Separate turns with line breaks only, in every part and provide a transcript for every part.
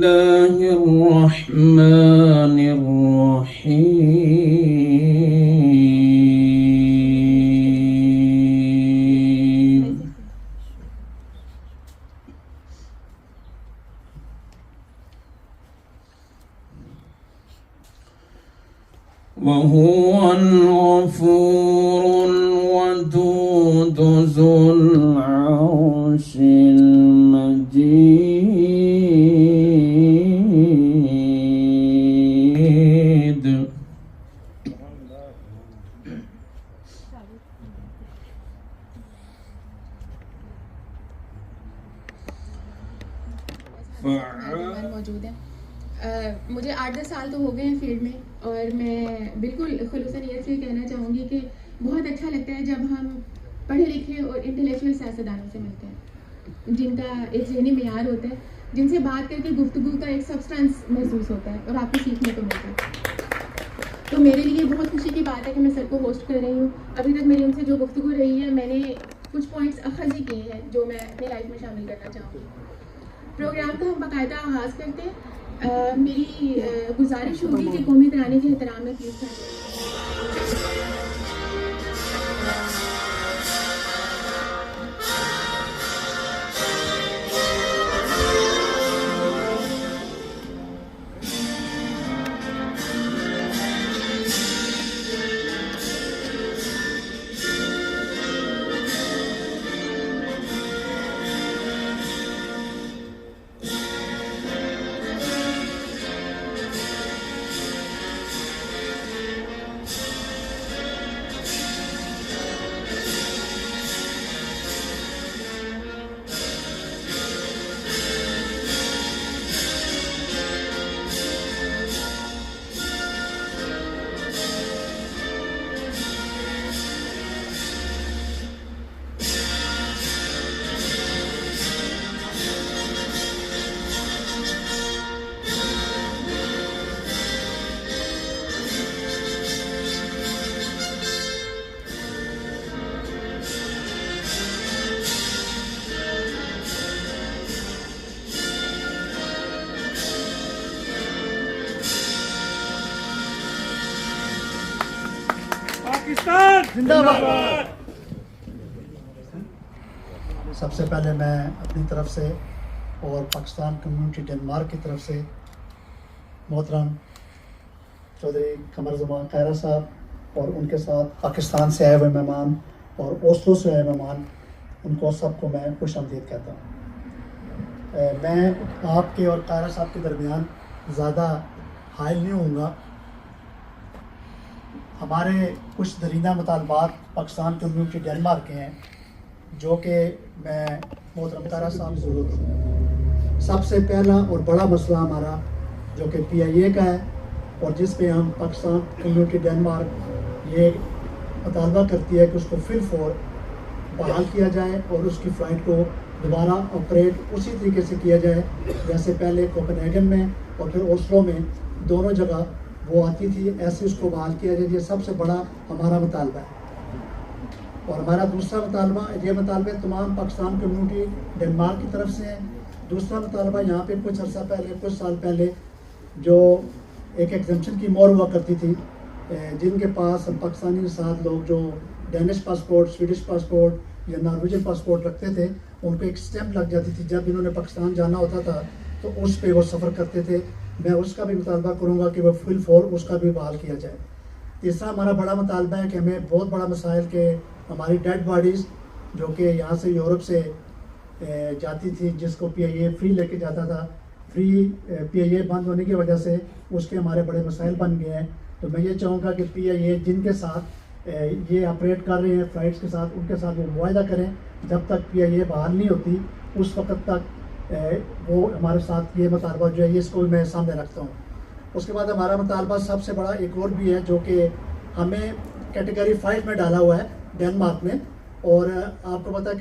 الله الرحمن الرحيم وهو الغفور الودود ذو العرش المجيد
मौजूद है। मुझे 8-10 साल तो हो गए हैं फील्ड में, और मैं बिल्कुल खुलूसन नीयत से कहना चाहूँगी कि बहुत अच्छा लगता है जब हम पढ़े लिखे और इंटेलेक्चुअल सियासतदानों से मिलते हैं, जिनका एक ज़हनी मेयार होता है, जिनसे बात करके गुफ्तगू का एक सब्सटेंस महसूस होता है और आपको सीखने को मिलता है। तो मेरे लिए बहुत खुशी की बात है कि मैं सर को होस्ट कर रही हूँ। अभी तक मेरी उनसे जो गुफ्तगू रही है, मैंने कुछ पॉइंट्स अखज़ ही किए हैं जो मैं अपनी लाइफ में शामिल करना चाहूँगी। प्रोग्राम का हम बाकायदा आगाज़ करते हैं। मेरी गुजारिश होगी कि कौमी तराने के एहतराम में प्लीज़ करें।
जिंदाबाद। सबसे पहले मैं अपनी तरफ से और पाकिस्तान कम्युनिटी डेनमार्क की तरफ से मोहतरम चौधरी कमर ज़मान खैरा साहब और उनके साथ पाकिस्तान से आए हुए मेहमान और ओस्लो से आए मेहमान, उनको सबको मैं खुश आमदीद कहता हूँ। मैं आपके और खैरा साहब के दरमियान ज़्यादा हाइल नहीं होऊंगा। हमारे कुछ दरीना मुतालबात पाकिस्तान कम्युनिटी डेनमार्क के हैं, जो कि मैं मोहतरम खैरा साहब से ज़रूर करूँ। सबसे पहला और बड़ा मसला हमारा जो कि PIA का है, और जिस पे हम पाकिस्तान कम्युनिटी डेनमार्क ये मुतालबा करती है कि उसको फिल फोर बहाल किया जाए और उसकी फ़्लाइट को दोबारा ऑपरेट उसी तरीके से किया जाए जैसे पहले कोपेनहेगन में और फिर ओस्लो में दोनों जगह वो आती थी, ऐसे उसको बहाल किया जाए। ये सबसे बड़ा हमारा मुतालबा है। और हमारा दूसरा मुतालबा, ये मुतालबे तमाम पाकिस्तान कम्युनिटी डेनमार्क की तरफ से है। दूसरा मुतालबा यहाँ पे कुछ अर्सा पहले, कुछ साल पहले जो एक एग्जम्पशन की मोहर हुआ करती थी, जिनके पास पाकिस्तानी साथ लोग जो डेनिश पासपोर्ट, स्वीडिश पासपोर्ट या नॉर्वेजियन पासपोर्ट रखते थे, उनको एक स्टैम्प लग जाती थी जब इन्होंने पाकिस्तान जाना होता था, तो उस पर वो सफ़र करते थे। मैं उसका भी मुतालबा करूँगा कि वह फुल फोर उसका भी बहाल किया जाए। तीसरा हमारा बड़ा मुतालबा है कि हमें बहुत बड़ा मसाइल के हमारी डेड बॉडीज़ जो कि यहाँ से यूरोप से जाती थी, जिसको PIA फ्री लेके जाता था, फ्री PIA बंद होने की वजह से उसके हमारे बड़े मसाइल बन गए हैं। तो मैं ये चाहूँगा कि PIA जिनके साथ ये ऑपरेट कर रहे हैं फ़्लाइट्स के साथ, उनके साथ वो मुआहदा करें। जब तक PIA बहाल नहीं होती उस वक्त तक वो हमारे साथ ये मुतालबा जो है इसको भी मैं सामने रखता हूँ। उसके बाद हमारा मुतालबा सबसे बड़ा एक और भी है जो कि हमें कैटेगरी 5 में डाला हुआ है डेनमार्क में। और आपको पता है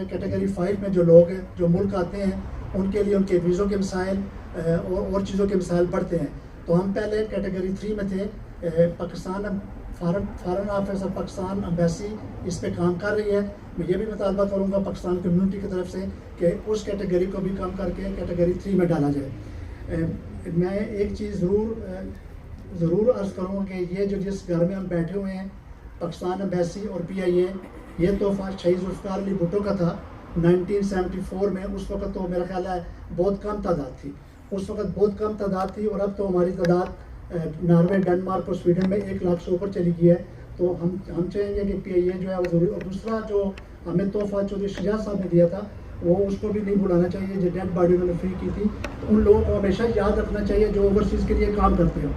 कैटेगरी 5 में जो लोग हैं, जो मुल्क आते हैं, उनके लिए उनके वीज़ों के मसाइल और चीज़ों के मसाइल बढ़ते हैं। तो हम पहले कैटेगरी 3 में थे। पाकिस्तान फॉरेन ऑफिस और पाकिस्तान एम्बेसी इस पे काम कर रही है। मैं ये भी मुतालबा करूँगा पाकिस्तान कम्युनिटी की तरफ से कि उस कैटेगरी को भी कम करके कैटेगरी 3 में डाला जाए। मैं एक चीज़ ज़रूर अर्ज़ करूँगा कि ये जो जिस घर में हम बैठे हुए हैं, पाकिस्तान एम्बेसी और PIA, ये तोहफ़ा शहीद जुल्फ़िकार अली भुट्टो का था 1974 में। उस वक्त तो मेरा ख्याल है बहुत कम तादाद थी, उस वक्त बहुत कम तादाद थी, और अब तो हमारी तादाद नॉर्वे, डेनमार्क और स्वीडन में 1 लाख से ऊपर चली गई है। तो हम चाहेंगे कि PIA जो है वो ज़रूरी। और दूसरा जो हमें तोहफ़ा चौधरी शजात साहब ने दिया था, वो उसको भी नहीं भुलाना चाहिए। जो डेड बॉडी उन्होंने फ्री की थी, तो उन लोगों को हमेशा याद रखना चाहिए जो ओवरसीज़ के लिए काम करते हो।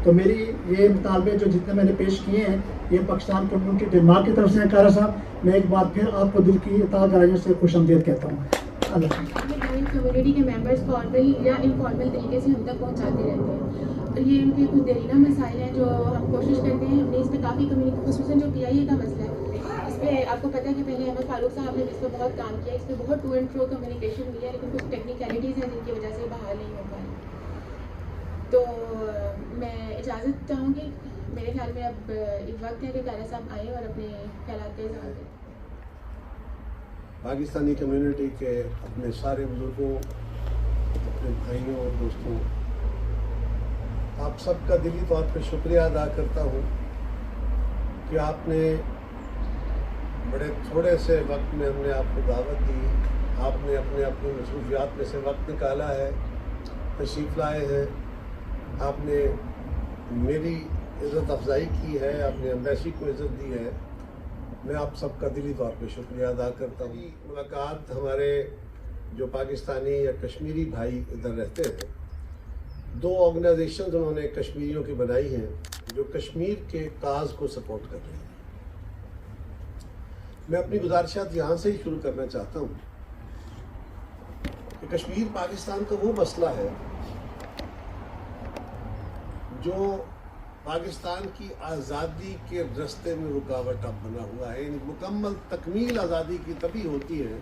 तो मेरी ये मुतालबे जो जितने मैंने पेश किए हैं, ये पाकिस्तान कम्युनिटी डेनमार्क की तरफ से हैं। कारा साहब, मैं एक बार फिर आपको दिल की इताअत गराइयों से खुशामदीद कहता हूँ।
कम्युनिटी के मेंबर्स फॉर्मल या इनफॉर्मल तरीके से हम तक पहुंचाते रहते हैं, और ये उनके कुछ देरीना मसाइल हैं जो हम कोशिश करते हैं। हमने इस पर काफ़ी कम्युनिटी, खुसूसन जो PIA का मसला है, इस पर आपको पता है कि पहले अहमद फारूक साहब ने इस पर बहुत काम किया, इस पर बहुत टू एंड फ्रो कम्युनिकेशन हुई है, लेकिन कुछ टेक्निकलिटीज़ हैं जिनकी वजह से बहाल नहीं हो पाई। तो मैं इजाज़त चाहूँगी। मेरे ख्याल में अब एक वक्त है कि कारा साहब आए और अपने ख्यालात का इज़हार करें।
पाकिस्तानी कम्युनिटी के अपने सारे बुजुर्गों, अपने भाइयों और दोस्तों, आप सबका दिली तौर पे शुक्रिया अदा करता हूँ कि आपने बड़े थोड़े से वक्त में हमने आपको दावत दी, आपने अपनी मसरूफियात में से वक्त निकाला है, तशरीफ़ लाए हैं, आपने मेरी इज़्ज़त अफजाई की है, आपने एम्बेसी को इज़्ज़त दी है। मैं आप सबका दिली तौर पे शुक्रिया अदा करता हूँ। मुलाकात हमारे जो पाकिस्तानी या कश्मीरी भाई इधर रहते हैं, 2 ऑर्गेनाइजेशन उन्होंने कश्मीरियों की बनाई हैं जो कश्मीर के काज को सपोर्ट कर रही हैं। मैं अपनी गुजारिशात यहाँ से ही शुरू करना चाहता हूँ कि कश्मीर पाकिस्तान का वो मसला है जो पाकिस्तान की आज़ादी के रास्ते में रुकावट अब बना हुआ है। मुकम्मल तकमील आज़ादी की तभी होती है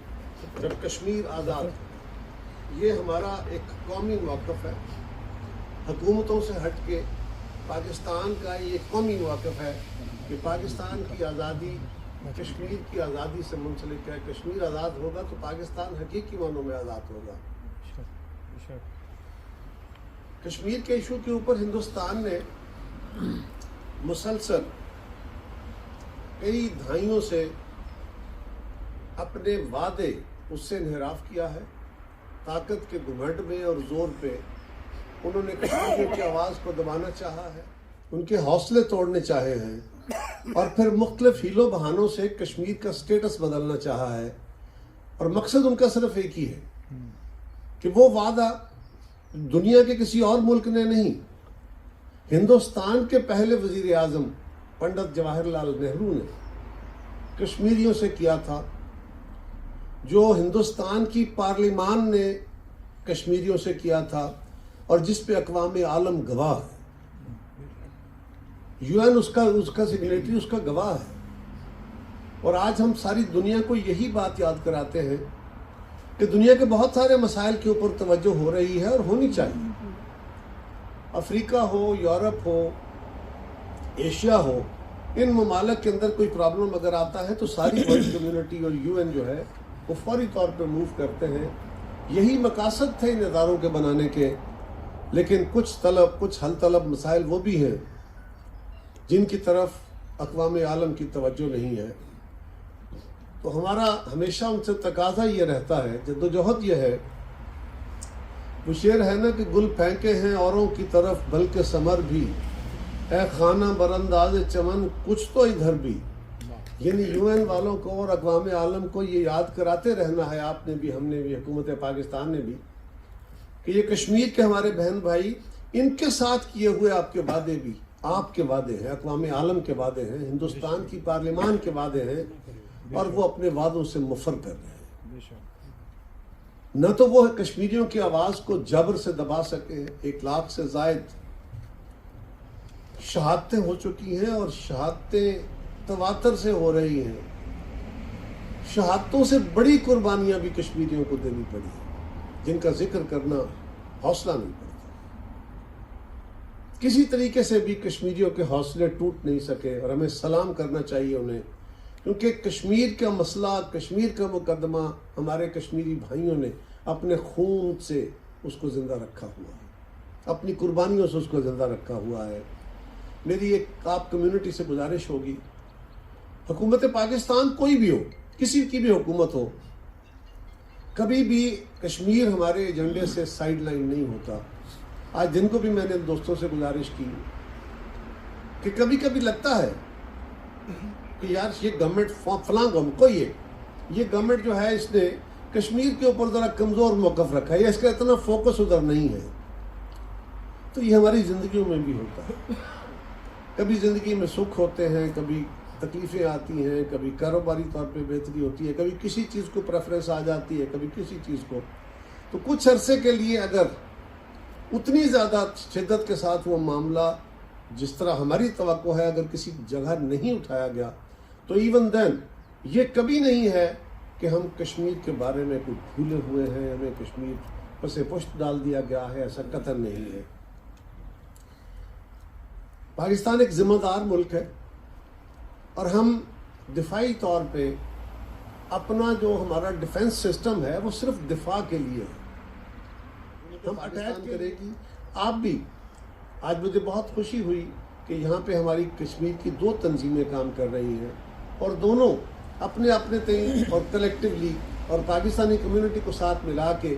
जब कश्मीर आज़ाद। ये हमारा एक कौमी मौक़िफ़ है, हुकूमतों से हट के पाकिस्तान का ये कौमी मौक़िफ़ है कि पाकिस्तान की आज़ादी कश्मीर की आज़ादी से मुंसलिक है। कश्मीर आज़ाद होगा तो पाकिस्तान हकीकी मानों में आज़ाद होगा। कश्मीर के इशू के ऊपर हिंदुस्तान ने मुसलसल कई दहाइयों से अपने वादे उससे इन्हिराफ किया है। ताकत के घुमंड में और जोर पे उन्होंने कश्मीरियों की आवाज़ को दबाना चाहा है, उनके हौसले तोड़ने चाहे हैं, और फिर मुख्तलिफ हीलों बहानों से कश्मीर का स्टेटस बदलना चाहा है। और मकसद उनका सिर्फ एक ही है कि वो वादा दुनिया के किसी और मुल्क ने नहीं, हिंदुस्तान के पहले वजीर आज़म पंडित जवाहरलाल नेहरू ने कश्मीरियों से किया था, जो हिंदुस्तान की पार्लिमान ने कश्मीरियों से किया था, और जिस पे अक़वाम आलम गवाह है। UN उसका सिग्नेटरी उसका गवाह है। और आज हम सारी दुनिया को यही बात याद कराते हैं कि दुनिया के बहुत सारे मसाइल के ऊपर तवज्जो हो रही है और होनी चाहिए। अफ्रीका हो, यूरोप हो, एशिया हो, इन ममालिक के अंदर कोई प्रॉब्लम अगर आता है तो सारी वर्ल्ड कम्युनिटी और UN जो है वो फौरी तौर पर मूव करते हैं। यही मकासद थे इन इदारों के बनाने के। लेकिन कुछ हल तलब मसाइल वो भी हैं जिनकी तरफ अक़वाम आलम की तवज्जो नहीं है। तो हमारा हमेशा उनसे तकाजा ये रहता है, जद्दोजहद ये है, वो शेर है ना कि गुल फेंके हैं औरों की तरफ बल्कि समर भी, ए खाना बरंदाज चमन कुछ तो इधर भी। यानी UN वालों को और अक़वाम आलम को ये याद कराते रहना है, आपने भी, हमने भी, हुकूमत पाकिस्तान ने भी, कि ये कश्मीर के हमारे बहन भाई, इनके साथ किए हुए आपके वादे भी आपके वादे हैं, अक़वाम आलम के वादे हैं, हिंदुस्तान की पार्लिमान के वादे हैं, और वो अपने वादों से मुफर कर रहे हैं। न तो वो कश्मीरियों की आवाज़ को जबर से दबा सके। 1 लाख से ज़ायद शहादतें हो चुकी हैं और शहादतें तवातर से हो रही हैं। शहादतों से बड़ी कुर्बानियां भी कश्मीरियों को देनी पड़ी, जिनका जिक्र करना हौसला नहीं पड़ता। किसी तरीके से भी कश्मीरियों के हौसले टूट नहीं सके और हमें सलाम करना चाहिए उन्हें, क्योंकि कश्मीर का मसला, कश्मीर का मुकदमा हमारे कश्मीरी भाइयों ने अपने खून से उसको ज़िंदा रखा हुआ है, अपनी कुर्बानियों से उसको ज़िंदा रखा हुआ है। मेरी एक आप कम्युनिटी से गुजारिश होगी, हुकूमत पाकिस्तान कोई भी हो, किसी की भी हुकूमत हो, कभी भी कश्मीर हमारे एजेंडे से साइड लाइन नहीं होता। आज दिन को भी मैंने दोस्तों से गुजारिश की कि कभी कभी लगता है कि यार ये गवर्नमेंट फलां गवर्नमेंट कोई है, ये गवर्नमेंट जो है इसने कश्मीर के ऊपर ज़रा कमज़ोर मौक़िफ़ रखा है या इसका इतना फोकस उधर नहीं है। तो ये हमारी ज़िंदगियों में भी होता है, कभी ज़िंदगी में सुख होते हैं, कभी तकलीफ़ें आती हैं, कभी कारोबारी तौर पे बेहतरी होती है, कभी किसी चीज़ को प्रेफरेंस आ जाती है, कभी किसी चीज़ को। तो कुछ अरसे के लिए अगर उतनी ज़्यादा शिद्दत के साथ वो मामला जिस तरह हमारी तवक्को है अगर किसी जगह नहीं उठाया गया, तो इवन देन ये कभी नहीं है कि हम कश्मीर के बारे में कुछ भूले हुए हैं, हमें कश्मीर पर से पुष्ट डाल दिया गया है, ऐसा कतई नहीं है। पाकिस्तान एक जिम्मेदार मुल्क है और हम दिफाई तौर पे अपना जो हमारा डिफेंस सिस्टम है वो सिर्फ दिफा के लिए है। हम अटैक करेगी। आप भी, आज मुझे बहुत खुशी हुई कि यहाँ पे हमारी कश्मीर की 2 तंजीमें काम कर रही हैं और दोनों अपने अपने तय और कलेक्टिवली और पाकिस्तानी कम्युनिटी को साथ मिला के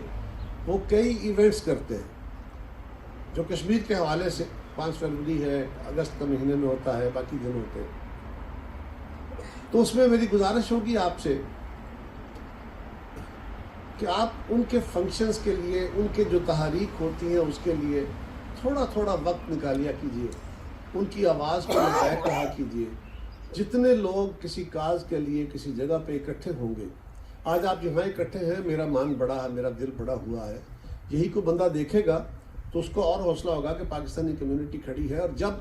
वो कई इवेंट्स करते हैं जो कश्मीर के हवाले से 5 फरवरी है, अगस्त का महीने में होता है, बाकी दिन होते हैं। तो उसमें मेरी गुजारिश होगी आपसे कि आप उनके फंक्शंस के लिए, उनके जो तहरीक होती है उसके लिए थोड़ा थोड़ा वक्त निकालिया कीजिए, उनकी आवाज़ को बैक रहा कीजिए। जितने लोग किसी काज के लिए किसी जगह पे इकट्ठे होंगे, आज आप यहाँ इकट्ठे हैं, मेरा मान बड़ा है, मेरा दिल बड़ा हुआ है, यही को बंदा देखेगा तो उसको और हौसला होगा कि पाकिस्तानी कम्युनिटी खड़ी है। और जब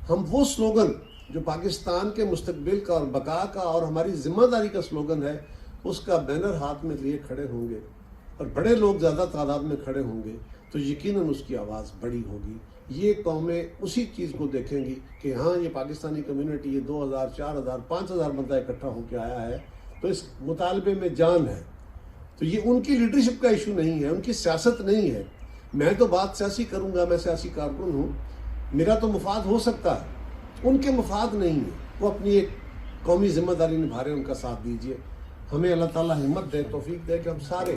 हम वो स्लोगन जो पाकिस्तान के मुस्तकबिल का और बका का और हमारी जिम्मेदारी का स्लोगन है, उसका बैनर हाथ में लिए खड़े होंगे और बड़े लोग ज़्यादा तादाद में खड़े होंगे, तो यकीनन उसकी आवाज़ बड़ी होगी। ये कौमें उसी चीज़ को देखेंगी कि हाँ, ये पाकिस्तानी कम्युनिटी, ये 2000, 4000, 5000 बंदा इकट्ठा होकर आया है, तो इस मुतालबे में जान है। तो ये उनकी लीडरशिप का इशू नहीं है, उनकी सियासत नहीं है। मैं तो बात सियासी करूँगा, मैं सियासी कारकुन हूँ, मेरा तो मुफाद हो सकता है, उनके मुफाद नहीं है। वो अपनी एक कौमी जिम्मेदारी निभा रहे हैं, उनका साथ दीजिए। हमें अल्लाह ताला हिम्मत दे, तौफीक दे कि हम सारे